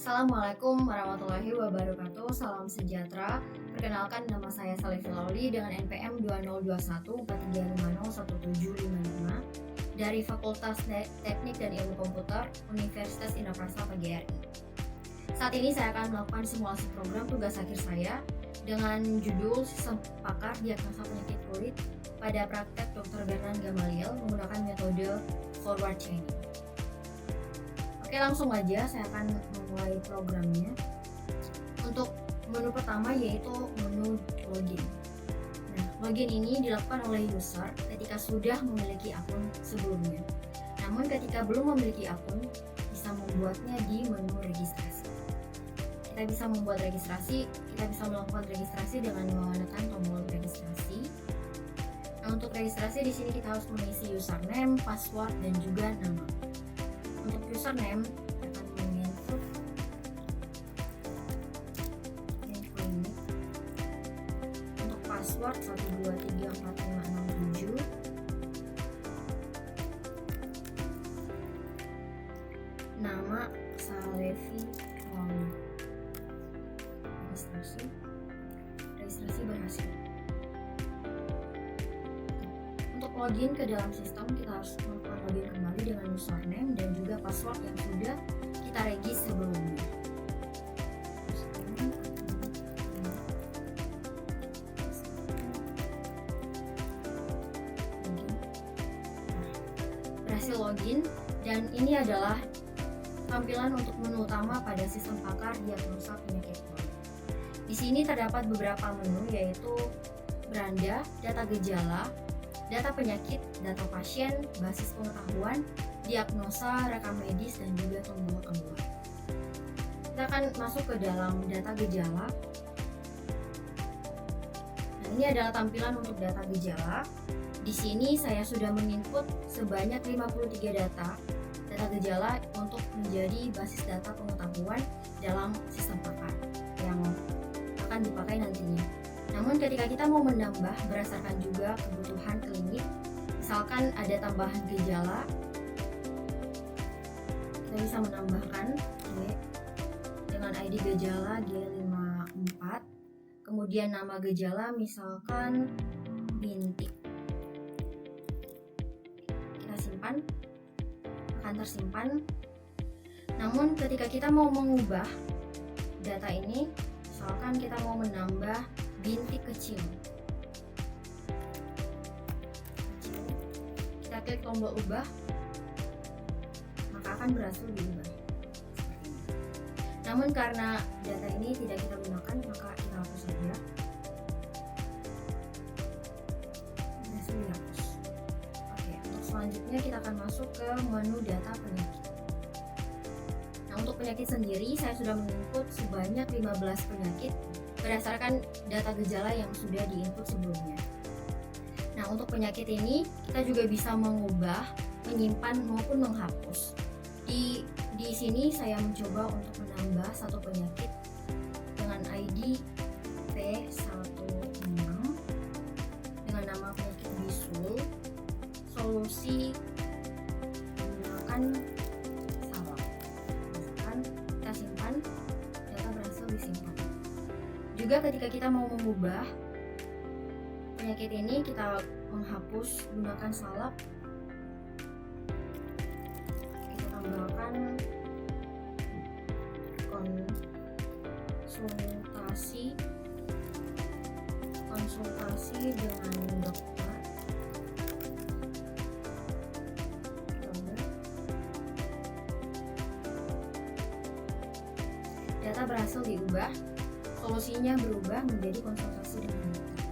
Assalamualaikum warahmatullahi wabarakatuh. Salam sejahtera. Perkenalkan, nama saya Salifil Lauli dengan NPM 202143501755 dari Fakultas Teknik dan Ilmu Komputer Universitas Indonesia PGRI. Saat ini saya akan melakukan simulasi program tugas akhir saya dengan judul Sistem Pakar Diagnosa Penyakit Kulit pada praktek Dr. Bernan Gamaliel menggunakan metode forward chaining. Oke, langsung aja saya akan memulai programnya. Untuk menu pertama yaitu menu login. Nah, login ini dilakukan oleh user ketika sudah memiliki akun sebelumnya. Namun ketika belum memiliki akun, bisa membuatnya di menu registrasi. Kita bisa membuat registrasi, kita bisa melakukan registrasi dengan menekan tombol registrasi. Nah, untuk registrasi di sini kita harus mengisi username, password, dan juga nama. Untuk username akan menginput info ini. Untuk password 12345667. Nama Salevi Lauli. Registrasi berhasil. Untuk login ke dalam sistem, kita harus melakukan login kembali dengan username dan juga password yang sudah kita regis sebelumnya. Berhasil login, dan ini adalah tampilan untuk menu utama pada sistem pakar diagnosa penyakit kulit. Di sini terdapat beberapa menu, yaitu beranda, data gejala, data penyakit, data pasien, basis pengetahuan, diagnosa, rekam medis, dan juga tombol keluar. Kita akan masuk ke dalam data gejala. Nah, ini adalah tampilan untuk data gejala. Di sini saya sudah menginput sebanyak 53 data gejala untuk menjadi basis data pengetahuan dalam sistem pakar yang akan dipakai nantinya. Namun ketika kita mau menambah berdasarkan juga kebutuhan klinik, misalkan ada tambahan gejala, kita bisa menambahkan dengan ID gejala G54, kemudian nama gejala misalkan bintik. Kita simpan, akan tersimpan. Namun ketika kita mau mengubah data ini, misalkan kita mau menambah bintik kecil, kita klik tombol ubah, maka akan berhasil diubah. Namun karena data ini tidak kita gunakan, maka kita hapus saja. Berhasil dihapus. Oke, untuk selanjutnya kita akan masuk ke menu data penyakit. Nah, untuk penyakit sendiri saya sudah menginput sebanyak 15 penyakit berdasarkan data gejala yang sudah diinput sebelumnya. Nah, untuk penyakit ini kita juga bisa mengubah, menyimpan maupun menghapus. Di sini saya mencoba untuk menambah satu penyakit dengan ID P16 dengan nama penyakit bisul. Solusi menggunakan salak. Misalkan kita simpan, data berhasil disimpan. Juga ketika kita mau mengubah penyakit ini, kita menghapus gunakan salak, kita tambahkan konsultasi dengan dokter. Data berhasil diubah, solusinya berubah menjadi konsultasi dengan dokter.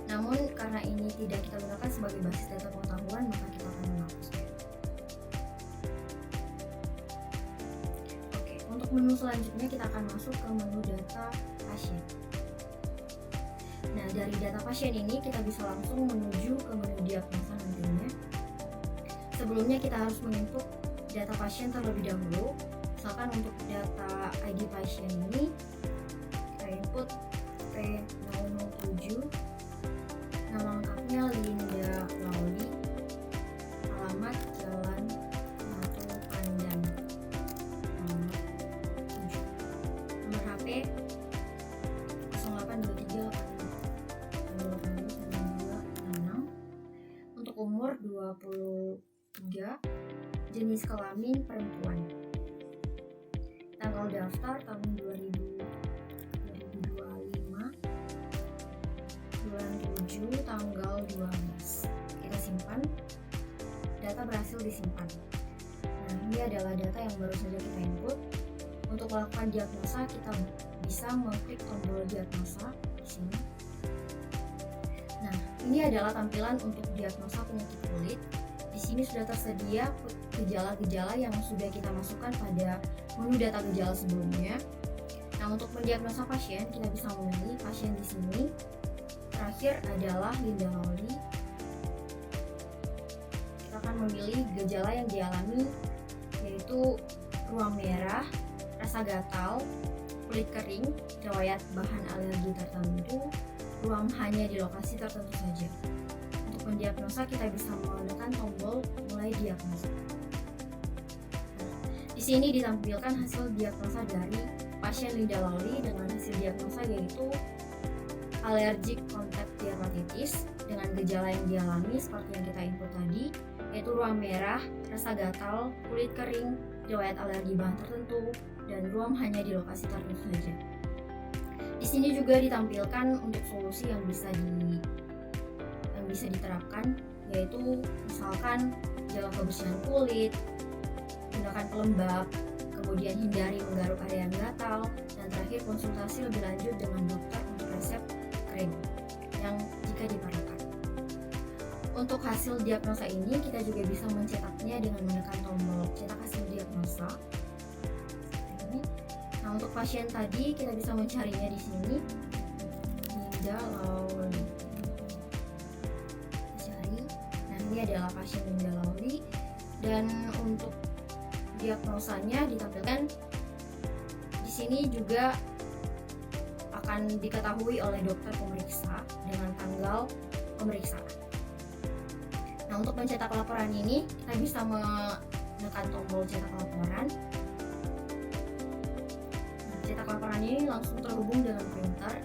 Namun karena ini tidak kita gunakan sebagai basis data pengetahuan, maka kita akan menghapusnya. Oke, untuk menu selanjutnya kita akan masuk ke menu data pasien. Nah, dari data pasien ini kita bisa langsung menuju ke menu diagnosa nantinya. Sebelumnya kita harus menginput data pasien terlebih dahulu. Misalkan untuk data ID pasien ini kita input P007, nama lengkapnya Linda Lauli, alamat Jalan Ratu Pandan, 53, jenis kelamin perempuan. Tanggal daftar tahun 2025, bulan 7, tanggal 12. Kita simpan. Data berhasil disimpan. Nah, ini adalah data yang baru saja kita input. Untuk melakukan diagnosa, kita bisa mengklik tombol diagnosa di sini. Nah, ini adalah tampilan untuk diagnosa penyakit kulit. Di sini sudah tersedia gejala-gejala yang sudah kita masukkan pada menu data gejala sebelumnya. Nah, untuk mendiagnosa pasien, kita bisa memilih pasien di sini. Terakhir adalah Linda Lowry. Kita akan memilih gejala yang dialami, yaitu ruam merah, rasa gatal, kulit kering, riwayat bahan alergi tertentu, ruam hanya di lokasi tertentu saja. Untuk mendiagnosa, kita bisa menekan tombol mulai diagnosa. Di sini ditampilkan hasil diagnosa dari pasien Linda Lowry dengan hasil diagnosa yaitu allergic contact dermatitis dengan gejala yang dialami seperti yang kita input tadi, yaitu ruam merah, rasa gatal, kulit kering, riwayat alergi bahan tertentu, dan ruam hanya di lokasi tertentu saja. Di sini juga ditampilkan untuk solusi yang bisa diterapkan, yaitu misalkan jaga kebersihan kulit, gunakan pelembab, kemudian hindari menggaruk area yang gatal, dan terakhir konsultasi lebih lanjut dengan dokter untuk resep krim yang jika diperlukan. Untuk hasil diagnosa ini kita juga bisa mencetaknya dengan menekan tombol cetak hasil diagnosa. Nah, untuk pasien tadi kita bisa mencarinya di sini. Linda Lowry. Cari. Nah, ini adalah pasien Linda Lowry dan untuk diagnosanya ditampilkan di sini juga akan diketahui oleh dokter pemeriksa dengan tanggal pemeriksaan. Nah, untuk mencetak laporan ini kita bisa menekan tombol cetak laporan. Nah, cetak laporan ini langsung terhubung dengan printer.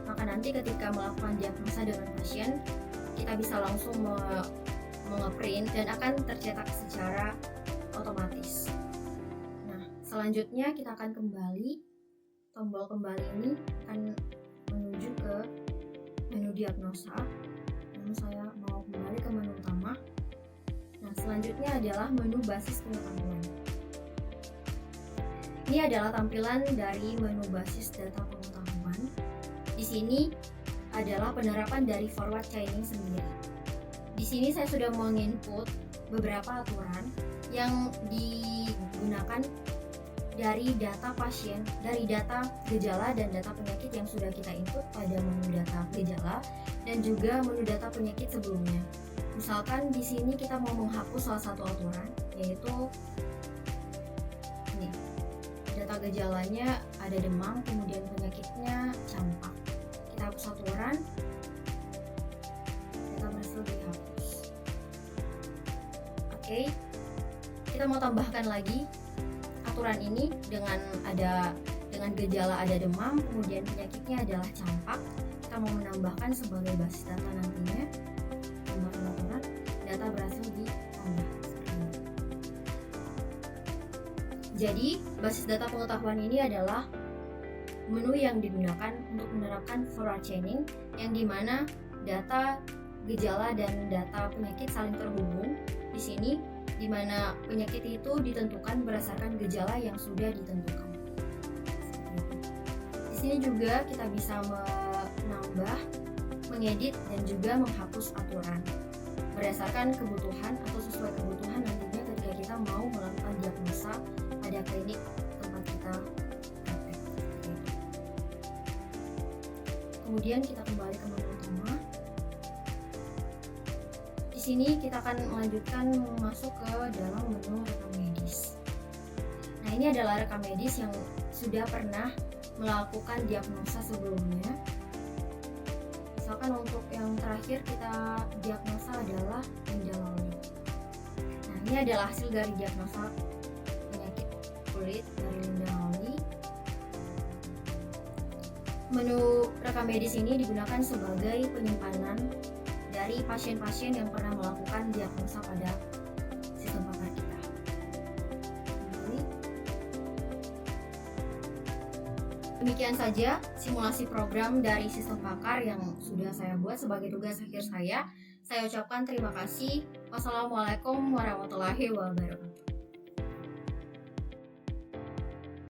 Maka nanti ketika melakukan diagnosa dengan pasien, kita bisa langsung mengeprint dan akan tercetak secara otomatis. Nah, selanjutnya kita akan kembali. Tombol kembali ini akan menuju ke menu diagnosa. Namun saya mau kembali ke menu utama. Nah, selanjutnya adalah menu basis pengetahuan. Ini adalah tampilan dari menu basis data pengetahuan. Di sini adalah penerapan dari forward chaining sendiri. Di sini saya sudah menginput beberapa aturan yang digunakan dari data pasien, dari data gejala dan data penyakit yang sudah kita input pada menu data gejala dan juga menu data penyakit sebelumnya. Misalkan di sini kita mau menghapus salah satu aturan, yaitu ini. Data gejalanya ada demam, kemudian penyakitnya campak. Kita hapus aturan, data berhasil dihapus. Oke, kita mau tambahkan lagi aturan ini dengan gejala ada demam, kemudian penyakitnya adalah campak. Kita mau menambahkan sebagai basis data nantinya. Tambahkan aturan, data berhasil ditambah. Jadi basis data pengetahuan ini adalah menu yang digunakan untuk menerapkan forward chaining, yang dimana data gejala dan data penyakit saling terhubung. Di sini di mana penyakit itu ditentukan berdasarkan gejala yang sudah ditentukan. Di sini juga kita bisa menambah, mengedit dan juga menghapus aturan berdasarkan kebutuhan atau sesuai kebutuhan nantinya ketika kita mau melakukan diagnosa pada klinik tempat kita praktek. Kemudian kita kembali ke menu utama. Di sini kita akan melanjutkan masuk ke dalam menu rekam medis. Nah, ini adalah rekam medis yang sudah pernah melakukan diagnosa sebelumnya. Misalkan untuk yang terakhir kita diagnosa adalah Linda Lowry. Nah, ini adalah hasil dari diagnosa penyakit kulit dari Linda Lowry. Menu rekam medis ini digunakan sebagai penyimpanan dari pasien-pasien yang pernah melakukan diagnosa pada sistem pakar kita. Demikian saja simulasi program dari sistem pakar yang sudah saya buat sebagai tugas akhir saya. Saya ucapkan terima kasih. Wassalamualaikum warahmatullahi wabarakatuh.